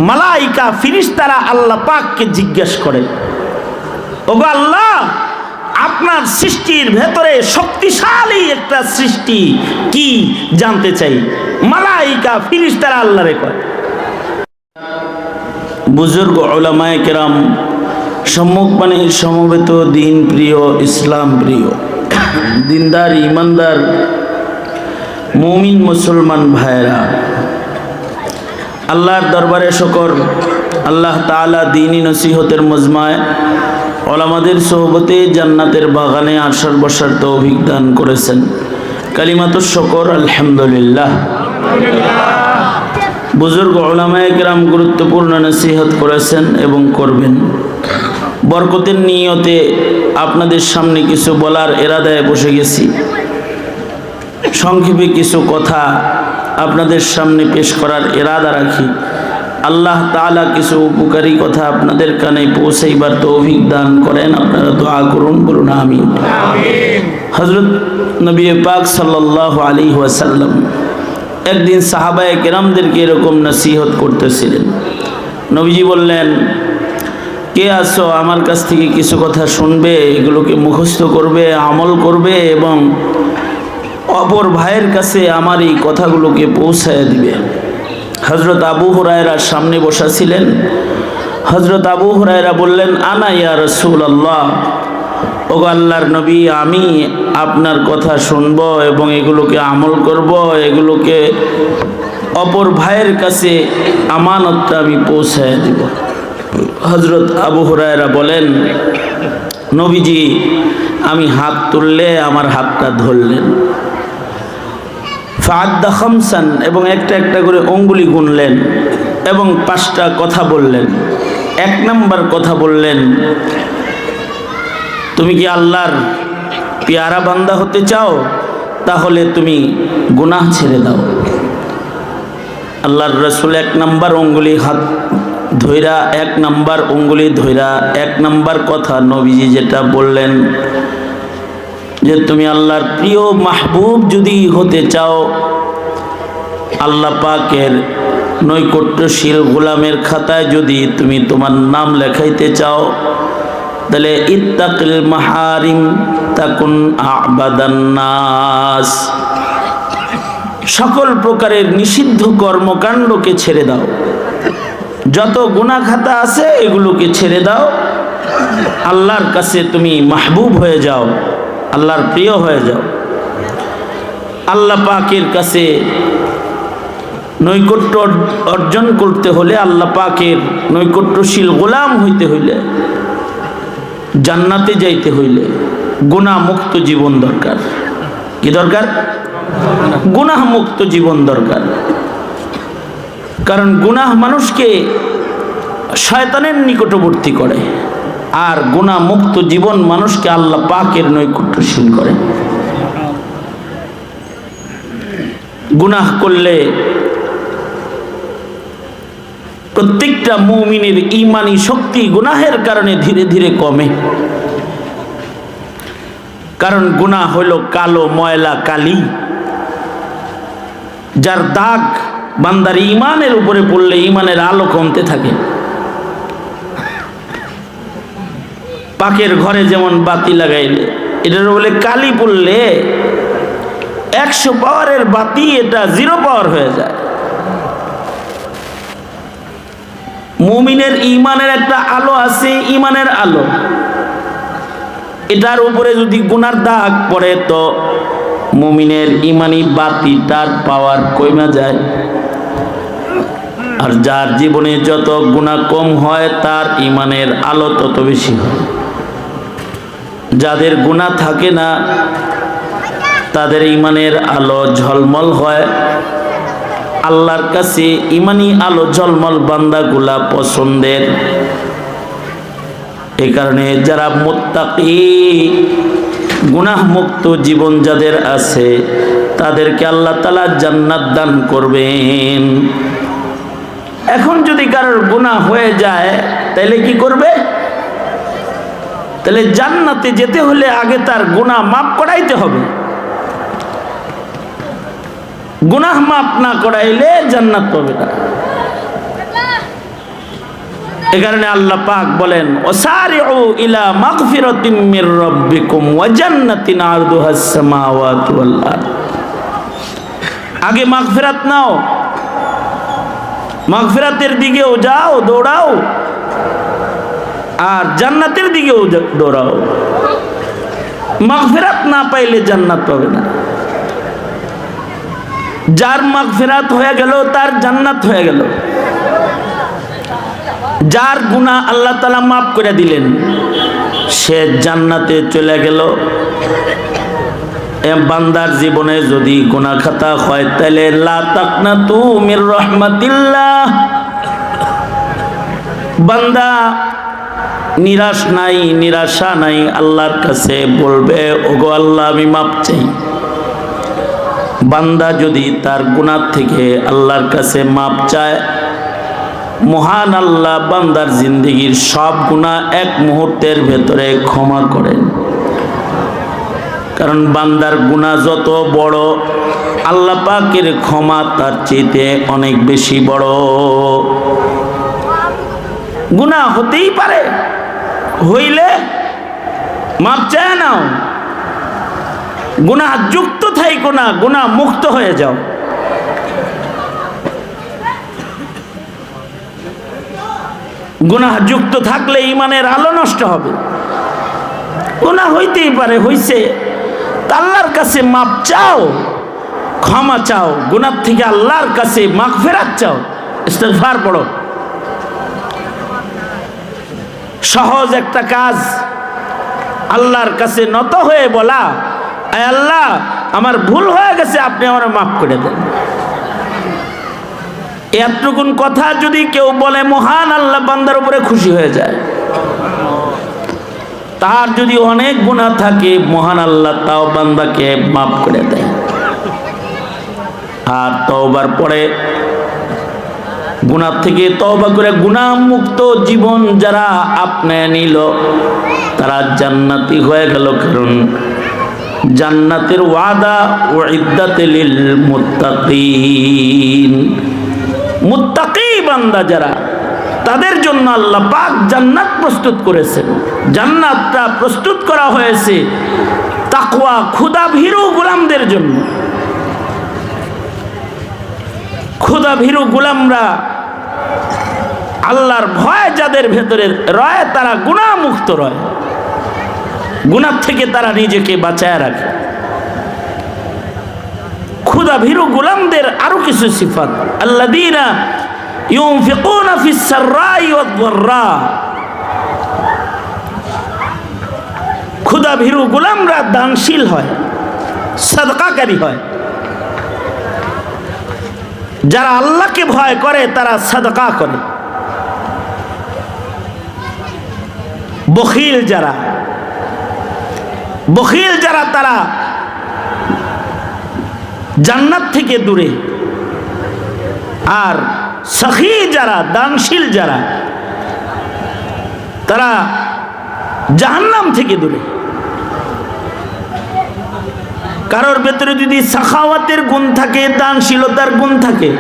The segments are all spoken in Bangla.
মালাইকা ফিরিস্তারা আল্লাহ পাককে জিজ্ঞেস করে, ওগো আল্লাহ, আপনার সৃষ্টির ভেতরে শক্তিশালী একটা সৃষ্টি কি জানতে চাই। মালাইকা ফিরিস্তারা আল্লাহরে কয়। বুজুর্গ উলামায়ে কেরাম, সম্মুখপানে সমবেত দিন প্রিয়, ইসলাম প্রিয়, দিনদার ইমানদার মুমিন মুসলমান ভাইরা, আল্লাহর দরবারে শুকর। আল্লাহ তাআলা দ্বীনি নসিহতের মজমায় ওলামাদের সোহবতে জান্নাতের বাগানে আসার বসার তৌফিক দান করেছেন। কালিমাতুশ শুকর, আলহামদুলিল্লাহ। বুজুর্গ উলামায়ে কেরাম গুরুত্বপূর্ণ নসিহত করেছেন এবং করবেন। বরকতের নিয়তে আপনাদের সামনে কিছু বলার ইরাদায় বসে গেছি। সংক্ষেপে কিছু কথা আপনাদের সামনে পেশ করার ইরাদা রাখি। আল্লাহ তাআলা কিছু উপকারী কথা আপনাদের কানে পৌঁছাইবার তৌফিক দান করেন। আপনারা দোয়া করুন, বলুন আমিন। হযরত নবী পাক সাল্লাল্লাহু আলাইহি ওয়াসাল্লাম একদিন সাহাবায়ে কেরামদেরকে এরকম নসিহত করতেছিলেন। নবীজি বললেন, কে আসো আমার কাছ থেকে কিছু কথা শুনবে, এগুলোকে মুখস্থ করবে, আমল করবে এবং অপর ভাইয়ের কাছে আমার এই কথাগুলোকে পৌঁছায় দিবে। হযরত আবু হুরায়রা সামনে বসা ছিলেন। হযরত আবু হুরায়রা বললেন, আনা ইয়া রাসূলুল্লাহ, ওগো আল্লাহর নবী, আমি আপনার কথা শুনব এবং এগুলোকে আমল করব, এগুলোকে অপর ভাইয়ের কাছে আমানতটা আমি পৌঁছায় দিব। হযরত আবু হুরায়রা বলেন, নবীজি, আমি হাত তুললে আমার হাতটা ধরলেন। ফাআদ্দা খামসান, এবং একটা একটা করে অঙ্গুলি গুনলেন এবং 5টা কথা বললেন। 1 নম্বর কথা বললেন, তুমি কি আল্লাহর পেয়ারা বান্দা হতে চাও? তাহলে তুমি গুনাহ ছেড়ে দাও। আল্লাহর রাসূল 1 নম্বর অঙ্গুলি হাত ধইরা, 1 নম্বর অঙ্গুলি ধইরা 1 নম্বর কথা নবীজি যেটা বললেন যে তুমি আল্লাহর প্রিয় মাহবুব যদি হতে চাও, আল্লাহ পাকের নৈকট্যশীল গোলামের খাতায় যদি তুমি তোমার নাম লেখাইতে চাও, তাহলে ইত্তাকিল মাহারিম তাকুন আবাদান নাস, সকল প্রকারের নিষিদ্ধ কর্মকাণ্ডকে ছেড়ে দাও। যত গুনাহ খাতা আছে এগুলোকে ছেড়ে দাও। আল্লাহর কাছে তুমি মাহবুব হয়ে যাও, আল্লাহর প্রিয় হয়ে যাও। আল্লাহ পাকের কাছে নৈকট্য অর্জন করতে হলে, আল্লাহ পাকের নৈকট্যশীল গোলাম হইতে হইলে, জান্নাতে যাইতে হইলে গুনাহ মুক্ত জীবন দরকার। কি দরকার? গুনাহ মুক্ত জীবন দরকার। কারণ গুনাহ মানুষকে শয়তানের নিকটবর্তী করে, আর গুনাহ মুক্ত জীবন মানুষকে আল্লাহ পাকের নৈকট্যশীল করে। গুনাহ করলে প্রত্যেকটা মুমিনের ঈমানি শক্তি গুনাহের কারণে ধীরে ধীরে কমে। কারণ গুনাহ হইল কালো ময়লা কালি, যার দাগ বান্দার ঈমানের উপরে পড়লে ঈমানের আলো কমতে থাকে। পাকের ঘরে যেমন বাতি লাগাইলে এটার বলে কালি পড়লে 100 পাওয়ারের বাতি এটা 0 পাওয়ার হয়ে যায়। মুমিনের ঈমানের একটা আলো আছে, ঈমানের আলো, এটার উপরে যদি গুনার দাগ পড়ে তো মুমিনের ঈমানি বাতিটার পাওয়ার কমে যায়। আর যার জীবনে যত গুনাহ কম হয় তার ঈমানের আলো তত বেশি হয়। যাদের গুনাহ থাকে না তাদের ঈমানের আলো ঝলমল হয়। আল্লাহর কাছে ঈমানি আলো ঝলমল বান্দাগুলা পছন্দের। এই কারণে যারা মুত্তাকি, গুনাহ মুক্ত জীবন যাদের আছে, তাদেরকে আল্লাহ তাআলা জান্নাত দান করবেন। এখন যদি কারোর গুনাহ হয়ে যায় তাহলে কি করবে? তাহলে জান্নাতে যেতে হলে আগে তার গুনাহ মাফ করাইতে হবে। গুনাহ মাফ না করাইলে জান্নাত পাবে না। এ কারণে আল্লাহ পাক বলেন ওয়াসারিউ ইলা মাগফিরাতিম মির রাব্বিকুম ওয়া জান্নাতিন আরদুহাস সামাওয়াতু ওয়াল আরদ। আগে মাগফিরাত নাও, মাগফিরাতের দিকেও যাও, দৌড়াও, আর জান্নাতের দিকেও দৌড়াও। মাগফিরাত না পাইলে জান্নাত পাবে না। যার মাগফিরাত হয়ে গেল তার জান্নাত হয়ে গেল। যার গুনাহ আল্লাহ তাআলা মাফ করে দিলেন সে জান্নাতে চলে গেল। বান্দার জীবনে যদি গুনাহ খাতা হয় তাহলে লা তাকনাতু মির রাহমাতিল্লাহ, বান্দা নিরাশ নাই, নিরাশা নাই, আল্লাহর কাছে বলবে ওগো আল্লাহ আমি মাপ চাই। বান্দা যদি তার গুনাহ থেকে আল্লাহর কাছে মাপ চায়, মহান আল্লাহ বান্দার জিন্দেগির সব গুনাহ এক মুহূর্তের ভেতরে ক্ষমা করেন। কারণ বান্দার গুনাহ যত বড়, আল্লাহ পাকের ক্ষমা তার চাইতে অনেক বেশি বড়। গুনাহ হতেই পারে, হইলে মাপ চায় নাও। গুনাহ যুক্ত থাইকো না, গুনাহ মুক্ত হয়ে যাও। গুনাহ যুক্ত থাকলে ঈমানের আলো নষ্ট হবে। গুনাহ হইতেই পারে, হইছে, আল্লাহর কাছে মাপ চাও, ক্ষমা চাও, গুনাহ থেকে আল্লাহর কাছে মাগফিরাত চাও, ইস্তিগফার পড়ো। সহজ একটা কাজ, আল্লাহর কাছে নত হয়ে বলা, আয় আল্লাহ আমার ভুল হয়ে গেছে, আপনি আমার মাফ করে দেন। এতটুকুন কথা যদি কেউ বলে, মহান আল্লাহ বান্দার উপরে খুশি হয়ে যায়। তার যদি অনেক গুনাহ থাকে, মহান আল্লাহ তাও বান্দাকে মাফ করে দেয়। আর তওবার পরে গুনাহ থেকে তওবা করে গুনাহ মুক্ত জীবন যারা আপনি নিল তারা জান্নাতি হয়ে গেল। কারণ জান্নাতের ওয়াদা উইদ্দাত লিল মুত্তাকিন, মুত্তাকি বান্দা যারা, তাদের জন্য আল্লাহ পাক জান্নাত প্রস্তুত করেছেন। জান্নাতটা প্রস্তুত করা হয়েছে তাকওয়া খোদা ভীরু গোলামদের জন্য। খোদা ভীরু গোলামরা, আল্লাহর ভয় যাদের ভেতরে রয়, তারা গুনাহ মুক্ত রয়, গুনাহ থেকে তারা নিজেকে বাঁচায় রাখে। খোদা ভীরু গোলামদের আরো কিছু সিফাত, আল্লাযীনা ইউনফিকুনা ফিস সাররাই ওয়াদ দাররা। খোদা ভীরু গোলামরা দানশীল হয়, সাদকাকারী হয়। যারা আল্লাহকে ভয় করে তারা সাদকা করে। বখিল যারা, বখিল যারা, তারা জান্নাত থেকে দূরে। আর সখী যারা, দানশীল যারা, তারা জাহান্নাম থেকে দূরে। কারোর ভেতরে যদি সাখাওয়াতের গুণ থাকে, দানশীলতার গুণ থাকে,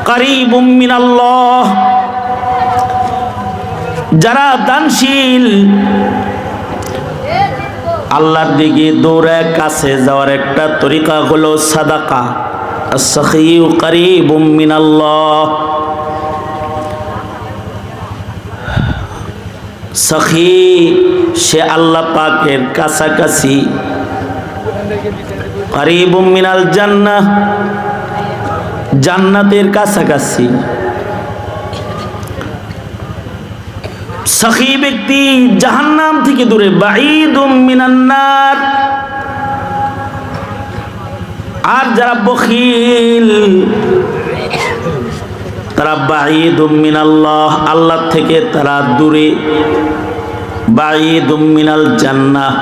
কারীবুম মিনাল্লাহ, যারা দানশীল, আল্লাহর দিকে দৌড়ে কাছে যাওয়ার একটা তরিকা হলো সাদাকা। আস-সাখিয়্যু কারীবুম মিনাল্লাহ, সখী সে আল্লাহ পাকের কাছাকাছি। কারীবুম মিনাল জান্নাহ, জান্নাতের কাছাকাছি। সখী ব্যক্তি জাহান্নাম থেকে দূরে, বাঈদুম মিনান নার। আর যারা বখিল তারা বাঈদুম মিনাল্লাহ, আল্লাহ থেকে তারা দূরে। বাঈদুম মিনাল জান্নাহ,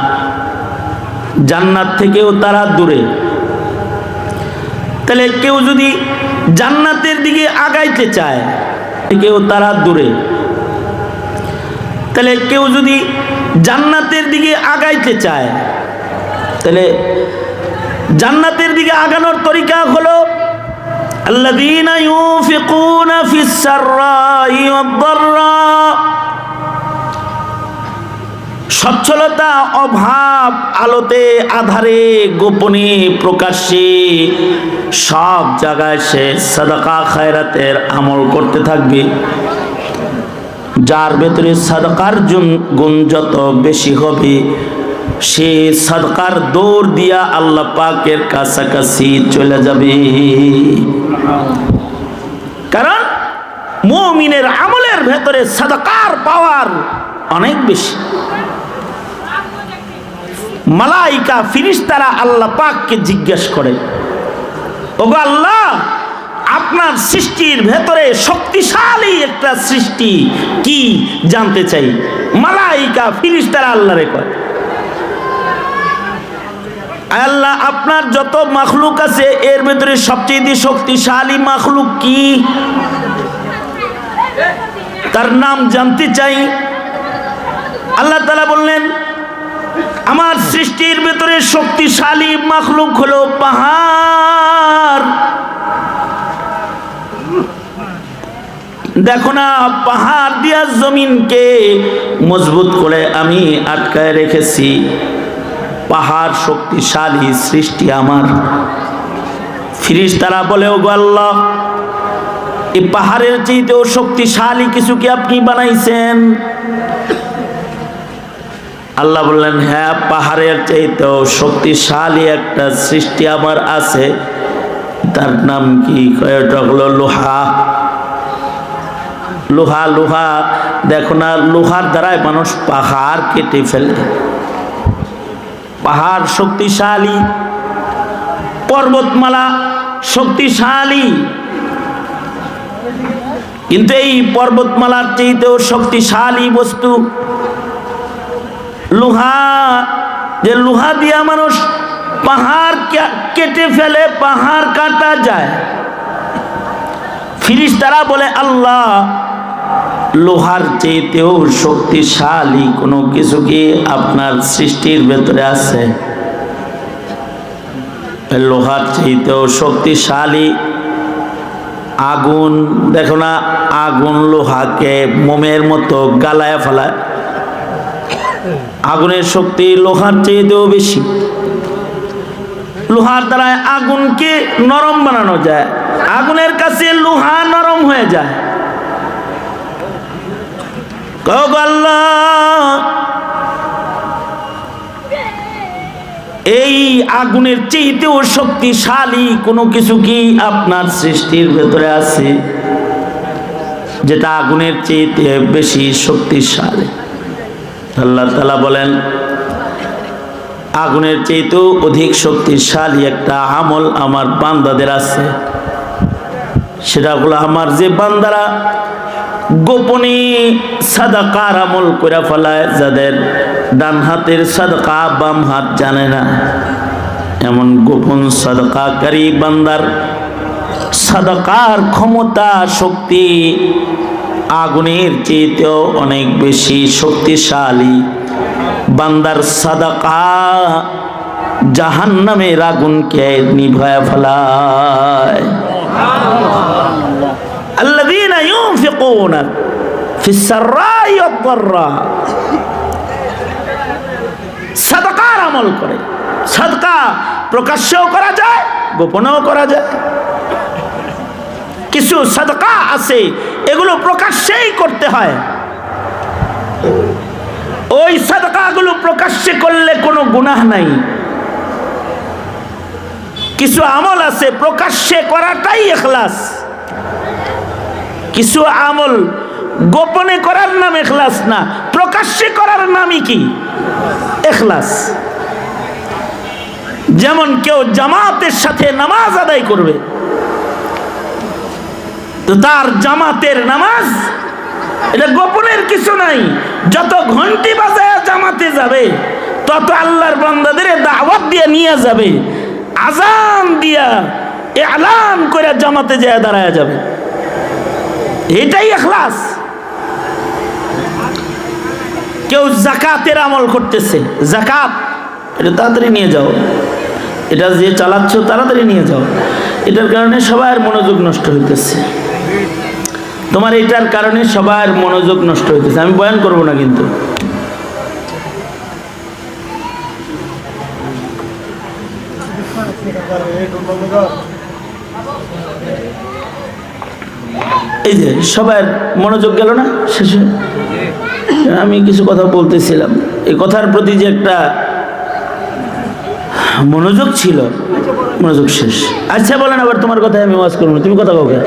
জান্নাত থেকেও তারা দূরে। তাহলে কেউ যদি জান্নাতের দিকে আগাইতে চায়, কেউ তারা দূরে। তাহলে কেউ যদি জান্নাতের দিকে আগাইতে চায়, তাহলে জান্নাতের দিকে আগানোর তরিকা হলো আল্লাযীনা ইউনফিকুনা ফিস সাররাই ওয়াদ দাররা, সচ্ছলতা অভাব, আলোতে আধারে, গোপনে প্রকাশ্যে সব জায়গায় সে সাদাকা খায়রাতের আমল করতে থাকবে। যার ভেতরে সাদাকার গুণ যত বেশি হবে, সে সাদকার দৌড় দিয়া আল্লাহ পাকের কাছাকাছি চলে যাবে। কারণ মুমিনের আমলের ভেতরে সাদাকার পাওয়ার অনেক বেশি। মালাইকা ফিরিস্তারা আল্লাহ পাককে জিজ্ঞেস করে, ওগো আল্লাহ, আপনার সৃষ্টির ভেতরে শক্তিশালী একটা সৃষ্টি কি জানতে চাই। মালাইকা ফিরিস্তারা আল্লাহরে কয়, আল্লাহ, আপনার যত মাখলুক আছে এর ভেতরে সবচেয়ে শক্তিশালী মাখলুক কি, তার নাম জানতে চাই। আল্লাহ তাআলা বললেন, আমার সৃষ্টির ভেতরে শক্তিশালী মাখলুক হলো পাহাড়। দেখো না, পাহাড় দিয়া জমিনকে মজবুত করে আমি আটকায় রেখেছি। পাহাড় শক্তিশালী সৃষ্টি আমার। ফিরিস্তারা বলে, ওগো আল্লাহ, এই পাহাড়ের চাইতেও শক্তিশালী কিছু কি আপনি বানাইছেন? আল্লাহ বললেন, হ্যাঁ, পাহাড়ের চাইতেও শক্তিশালী একটা সৃষ্টি আমার আছে। তার নাম কি? এটা হলো লোহা। লোহা লোহা দেখো না, লোহার দ্বারাই মানুষ পাহাড় কেটে ফেলে। পাহাড় শক্তিশালী, পর্বতমালা শক্তিশালী, কিন্তু এই পর্বতমালার চাইতেও শক্তিশালী বস্তু লোহা। যে লোহা দিয়া মানুষ পাহাড় কেটে ফেলে, পাহাড় কাটা যায়। ফিরিস্তারা বলে, আল্লাহ, লোহার চাইতেও শক্তিশালী কোনো কিছু কি আপনার সৃষ্টির ভেতরে আছে? লোহার চাইতেও শক্তিশালী আগুন। দেখো না, আগুন লোহাকে মোমের মতো গালায় ফেলায়। আগুনের শক্তি লোহার চাইতেও বেশি। লোহার দ্বারা আগুনকে নরম বানানো যায়। আগুনের কাছে লোহা নরম হয়ে যায়। আল্লাহ, এই আগুনের চাইতেও শক্তিশালী কোনো কিছু কি আপনার সৃষ্টির ভেতরে আছে, যেটা আগুনের চাইতে বেশি শক্তিশালী? আল্লাহ তাআলা বলেন, আগুনের চাইতেও অধিক শক্তিশালী একটা আমল আমার বান্দাদের আছে। সেটা হলো, আমার যে বান্দারা গোপনে সাদাকার আমল করে ফেলায়, যাদের ডান হাতের সাদকা বাম হাত জানে না, এমন গোপন সাদকাকারী বান্দার সাদকার ক্ষমতা, শক্তি আগুনের চেয়েতেও অনেক বেশি শক্তিশালী। বান্দার সাদাকা জাহান্নামের আগুনকে নিভায়া ফেলায়। আল্লাযীনা ইউনফিকুনা ফিস সাররাই ওয়াদ দাররা, সাদাকার আমল করে। সাদকা প্রকাশ্যেও করা যায়, গোপনেও করা যায়। কিছু সাদকা আছে, এগুলো প্রকাশ্যেই করতে হয়। ওই সাদকাগুলো প্রকাশ্যে করলে কোনো গুনাহ নাই। কিছু আমল আছে প্রকাশ্যে করাটাই ইখলাস। কিছু আমল গোপনে করার নাম ইখলাস না, প্রকাশ্যে করার নামই কি? ইখলাস। যেমন কেউ জামাতের সাথে নামাজ আদায় করবে, তো তার জামাতের নামাজ এটা গোপনের কিছু নাই। যত ঘন্টি বাজায় জামাতে যাবে, তত আল্লাহর বান্দাদের দাওয়াত দিয়ে নিয়ে যাবে, আজান দিয়া এলান করে জামাতে যায় দাঁড়ায় যাবে। এটাই ইখলাস। কেউ যাকাতের আমল করতেছে, যাকাত এটা তাড়াতাড়ি নিয়ে যাও, এটা যে চালাচ্ছ তাড়াতাড়ি নিয়ে যাও, এটার কারণে সবার মনোযোগ নষ্ট হইতেছে, তোমার এটার কারণে সবার মনোযোগ নষ্ট হইতেছে। আমি বয়ান করব না কিন্তু, এই যে সবার মনোযোগ গেল না শেষে। আমি কিছু কথা বলতেছিলাম, এই কথার প্রতি যে একটা মনোযোগ ছিল, মনোযোগ শেষ। আচ্ছা বলেন, আবার তোমার কথায় আমি ওয়াজ করবো, তুমি কথা কাউকে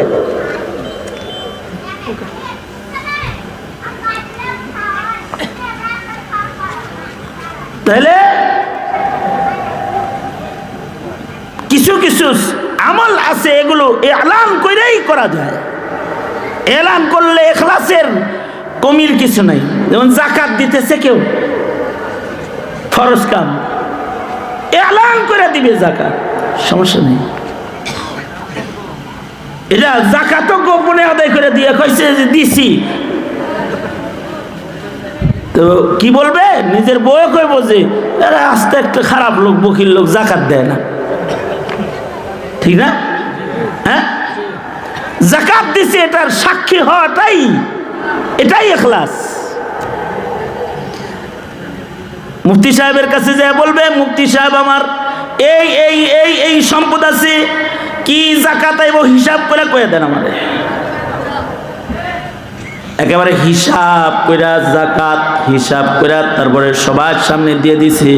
তাহলে কিছু কিছু আমল আছে, এগুলো এলান করেই করা যায়। এলান করলে ইখলাসের কমির কিছু নাই। যেমন যাকাত দিতেছে কেউ, ফরজ কাম, এলান করে দিবে যাকাত, সমস্যা নেই। এটা যাকাত গোপনে আদায় করে দিয়ে কইছে যে দিছি, তো কি বলবে? নিজের বউয়ে কইব যে আরে আস্তে একটা খারাপ লোক, বকির লোক, যাকাত দেয় না, ঠিক না? হ্যাঁ, যাকাত দিছে, এটার সাক্ষী হওয়াটাই এটাই ইখলাস। মুফতি সাহেবের কাছে যা বলবে, মুফতি সাহেব আমার এই এই এই এই সম্পদ আছে, কি যাকাত আইব হিসাব করে কয়ে দেন আমাদের। একেবারে হিসাব কইরা যাকাত হিসাব কইরা তারপরে সবার সামনে দিয়ে দিছি।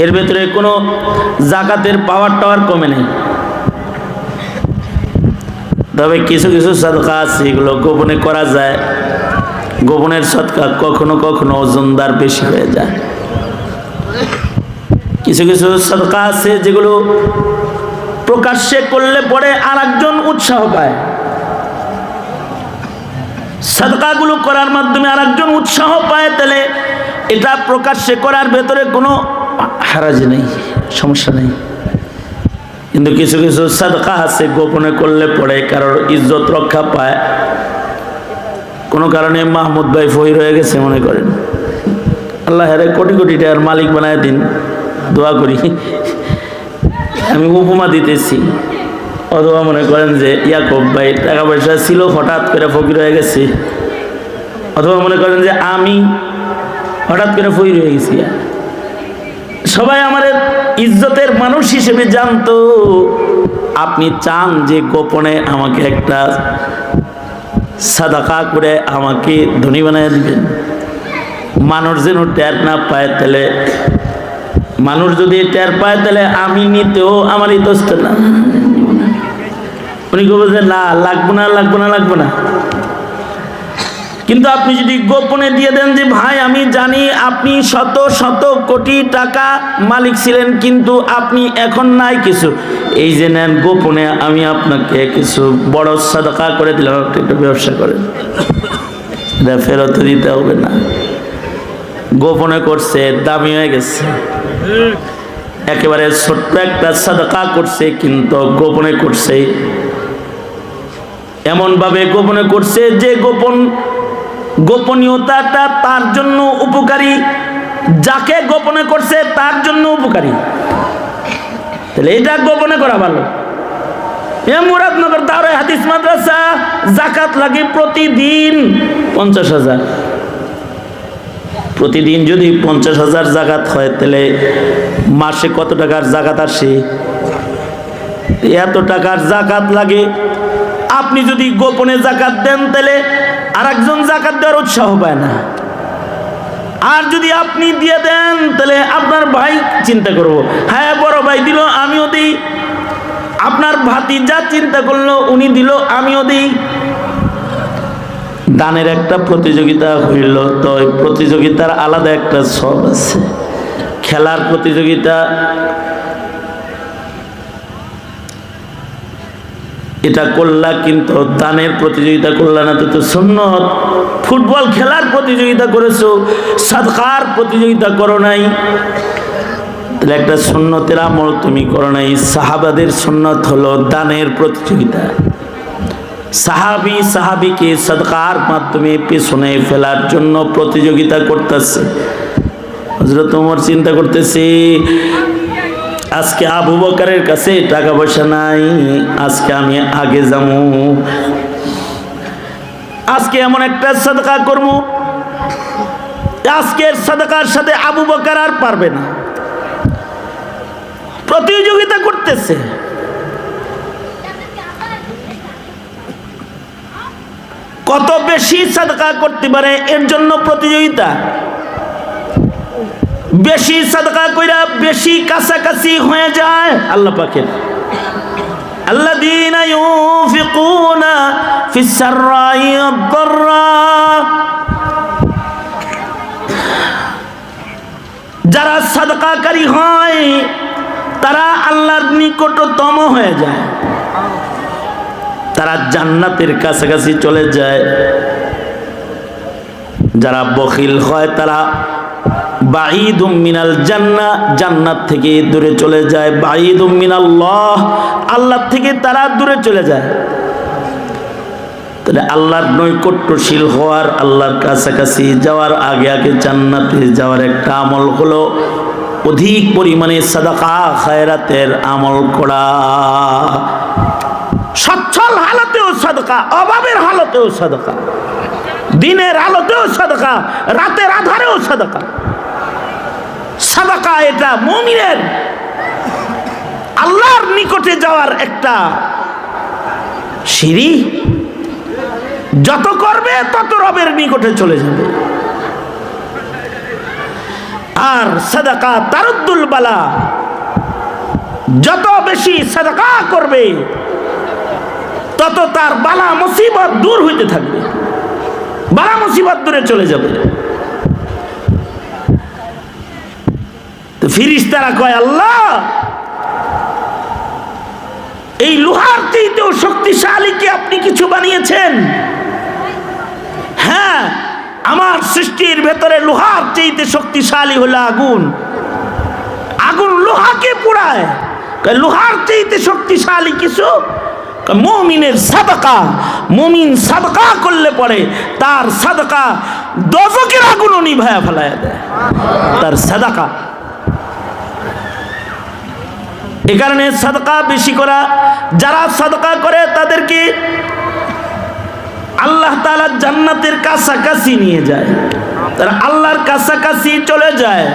এর ভেতরে কোনো যাকাতের পাওয়ার টাওয়ার কমে নেই। তবে কিছু কিছু সাদকা আছে, এগুলো গোপনে করা যায়। গোপনের সদকা কখনো কখনো ওজনদার বেশি হয়ে যায়। কিছু কিছু সাদকা আছে যেগুলো প্রকাশ্যে করলে পরে আর একজন উৎসাহ পায়। সাদকাগুলো করার মাধ্যমে আর একজন উৎসাহ পায়, তাহলে এটা প্রকাশ্যে করার ভেতরে কোনো হারাজ নেই, সমস্যা নেই। কিন্তু কিছু কিছু সাদকা আছে গোপনে করলে পরে কারোর ইজ্জত রক্ষা পায়। কোনো কারণে মাহমুদ ভাই ফহির হয়ে গেছে মনে করেন, আল্লাহ হেরে কোটি কোটি টাকার মালিক বানায় দিন, দোয়া করি। আমি উপমা দিতেছি। অথবা মনে করেন যে ইয়াকুব ভাই টাকা পয়সা ছিল, হঠাৎ করে ফকির হয়ে গেছে। অথবা মনে করেন যে আমি হঠাৎ করে ফকির হয়ে গেছি। সবাই আমার ইজ্জতের মানুষ হিসেবে জানতো। আপনি চান যে গোপনে আমাকে একটা সাদাকা করে আমাকে ধনী বানিয়ে দিবেন, মানুষ যেন টের না পায়। তাহলে মানুষ যদি টের পায়, তাহলে আমি নিতেও আমার ইতস্ত না। উনি বলবেন যে না, লাগবো না, লাগবো না, লাগবো না। কিন্তু আপনি যদি গোপনে দিয়ে দেন যে ভাই আমি জানি আপনি শত শত কোটি টাকা মালিক ছিলেন, কিন্তু আপনি এখন নাই কিছু, এই যে নেন গোপনে আমি আপনাকে কিছু বড় সাদাকা করে দিলাম, আপনি একটু ব্যবসা করেন, এটা ফেরত দিতে হবে না। গোপনে করছে, দামি হয়ে গেছে। একেবারে ছোট্ট একটা সাদাকা করছে, কিন্তু গোপনে করছে, এমন ভাবে গোপনে করছে যে গোপনীয়তাটা তার জন্য উপকারী, যাকে গোপনে করছে তার জন্য উপকারী। তাহলে এটা গোপনে করা ভালো। মুরাদনগর দাওরাহ হাদিস মাদ্রাসা যাকাত লাগে প্রতিদিন 50,000। প্রতিদিন যদি 50,000 যাকাত হয়, তাহলে মাসে কত টাকার যাকাত আসে? এত টাকার যাকাত লাগে। আপনি যদি গোপনে যাকাত দেন, তাহলে আর একজন যাকাত দেওয়ার উৎসাহ পায় না। আর যদি আপনি দিয়ে দেন, তাহলে আপনার ভাই চিন্তা করবো, হ্যাঁ বড় ভাই দিল আমিও দিই। আপনার ভাতিজা চিন্তা করলো, উনি দিল আমিও দিই। দানের একটা প্রতিযোগিতা হইল, তো ওই প্রতিযোগিতার আলাদা একটা সব আছে। খেলার প্রতিযোগিতা, এটা করলা, কিন্তু দানের প্রতিযোগিতা করলা না, তো সুন্নত। ফুটবল খেলার প্রতিযোগিতা করেছো, সাদকার প্রতিযোগিতা করো নাই, তাহলে একটা সুন্নতের আমল তুমি করো নাই। সাহাবাদের সুন্নত হলো দানের প্রতিযোগিতা। সাহাবিকে সাদকার মাধ্যমে পেছনে ফেলার জন্য প্রতিযোগিতা করতেছে। হযরত ওমর চিন্তা করতেছে, আজকে আবু বকরের কাছে টাকা পয়সা নাই, আজকে আমি আগে যাবো, আজকে এমন একটা সাদকা করবো, আজকের সাদকার সাথে আবু বকর আর পারবে না। প্রতিযোগিতা করতেছে। কত বেশি সাদকা করতে পারে এর জন্য প্রতিযোগিতা। বেশি সাদকা কইরা বেশি কাছাকাছি হয়ে যায় আল্লাহ পাকের। আল্লাযীনা ইউনফিকুনা ফিস সাররাই ওয়াদ দাররা, যারা সাদকাকারী হয় তারা আল্লাহর নিকটতম হয়ে যায়, তারা জান্নাতের কাছাকাছি চলে যায়। যারা বখিল হয় তারা বাঈদুম মিনাল জান্নাহ, জান্নাত থেকে দূরে চলে যায়। বাঈদুম মিনাল্লাহ, আল্লাহ থেকে তারা দূরে চলে যায়। তাহলে আল্লাহর নৈকট্যশীল হওয়ার, আল্লাহর কাছাকাছি যাওয়ার আগে আগে জান্নাতে যাওয়ার একটা আমল হলো অধিক পরিমাণে সাদাকা খায়রাতের আমল করা। সচ্ছল হালতেও সাদকা, অভাবের হালতেও সাদকা, দিনের আলোতেও সাদকা, রাতের আধারেও সাদকা। সাদকা এটা মুমিনের আল্লাহর নিকটে যাওয়ার একটা সিঁড়ি। যত করবে তত রবের নিকটে চলে যাবে। আর সাদাকা তারুদ্দুল বালা, যত বেশি সাদাকা করবে তত তার বালা মুসিবত দূর হইতে থাকবে, বালা মুসিবত দূরে চলে যাবে। তো ফেরেশতারা কয়, আল্লাহ এই লোহার চাইতেও শক্তিশালীকে আপনি কিছু বানিয়েছেন? হ্যাঁ, আমার সৃষ্টির ভেতরে লোহার চাইতে শক্তিশালী হলো আগুন। আগুন লোহাকে পোড়ায়, লোহার চাইতে শক্তিশালী কিছু মুমিনের সাদকা। মুমিন সাদকা করলে পরে তার সাদকা দোজখের আগুনও নিভায়া ফেলায় দেয় তার সাদকা। এই কারণে সাদকা বেশি করা, যারা সাদকা করে তাদেরকে আল্লাহ তাআলা জান্নাতের কাছাকাছি নিয়ে যায়, তারা আল্লাহর কাছাকাছি চলে যায়।